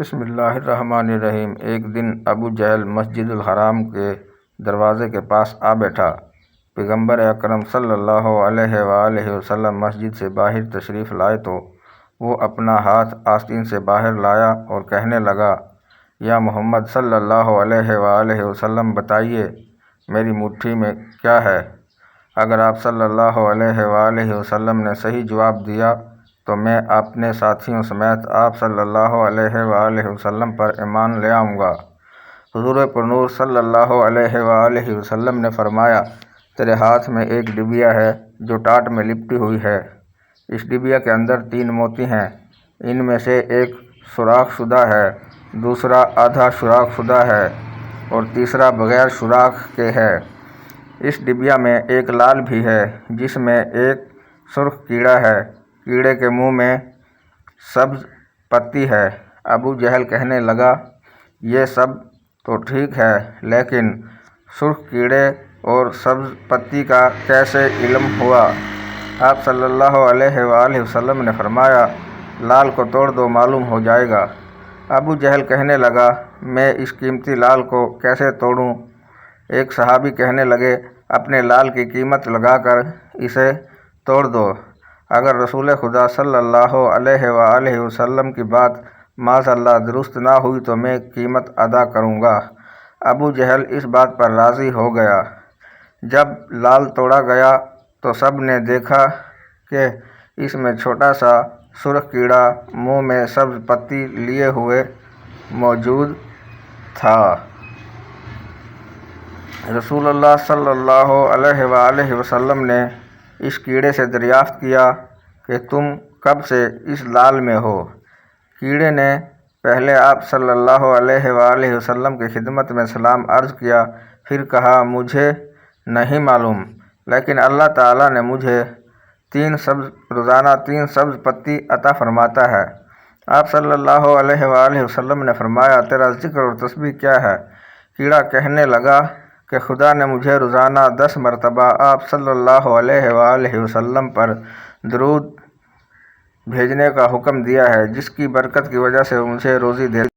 بسم اللہ الرحمن الرحیم۔ ایک دن ابو جہل مسجد الحرام کے دروازے کے پاس آ بیٹھا۔ پیغمبر اکرم صلی اللہ علیہ وآلہ وسلم مسجد سے باہر تشریف لائے تو وہ اپنا ہاتھ آستین سے باہر لایا اور کہنے لگا، یا محمد صلی اللہ علیہ وآلہ وسلم، بتائیے میری مٹھی میں کیا ہے؟ اگر آپ صلی اللہ علیہ وآلہ وسلم نے صحیح جواب دیا تو میں اپنے ساتھیوں سمیت آپ صلی اللہ علیہ وآلہ وسلم پر ایمان لے آؤں گا۔ حضور پرنور صلی اللہ علیہ وآلہ وسلم نے فرمایا، تیرے ہاتھ میں ایک ڈبیا ہے جو ٹاٹ میں لپٹی ہوئی ہے۔ اس ڈبیا کے اندر 3 موتی ہیں۔ ان میں سے ایک سوراخ شدہ ہے، دوسرا آدھا سوراخ شدہ ہے اور تیسرا بغیر سوراخ کے ہے۔ اس ڈبیا میں ایک لال بھی ہے جس میں ایک سرخ کیڑا ہے۔ کیڑے کے منہ میں سبز پتی ہے۔ ابو جہل کہنے لگا، یہ سب تو ٹھیک ہے، لیکن سرخ کیڑے اور سبز پتی کا کیسے علم ہوا؟ آپ صلی اللہ علیہ وآلہ وسلم نے فرمایا، لال کو توڑ دو، معلوم ہو جائے گا۔ ابو جہل کہنے لگا، میں اس قیمتی لال کو کیسے توڑوں؟ ایک صحابی کہنے لگے، اپنے لال کی قیمت لگا کر اسے توڑ دو۔ اگر رسول خدا صلی اللہ علیہ وآلہ وسلم کی بات معاذ اللہ درست نہ ہوئی تو میں قیمت ادا کروں گا۔ ابو جہل اس بات پر راضی ہو گیا۔ جب لال توڑا گیا تو سب نے دیکھا کہ اس میں چھوٹا سا سرخ کیڑا منہ میں سبز پتی لیے ہوئے موجود تھا۔ رسول اللہ صلی اللہ علیہ وآلہ وسلم نے اس کیڑے سے دریافت کیا کہ تم کب سے اس لال میں ہو؟ کیڑے نے پہلے آپ صلی اللہ علیہ وآلہ وسلم کی خدمت میں سلام عرض کیا، پھر کہا، مجھے نہیں معلوم، لیکن اللہ تعالیٰ نے مجھے روزانہ 3 سبز پتی عطا فرماتا ہے۔ آپ صلی اللہ علیہ وآلہ وسلم نے فرمایا، تیرا ذکر اور تسبیح کیا ہے؟ کیڑا کہنے لگا کہ خدا نے مجھے روزانہ 10 مرتبہ آپ صلی اللہ علیہ وآلہ وسلم پر درود بھیجنے کا حکم دیا ہے، جس کی برکت کی وجہ سے مجھے روزی دے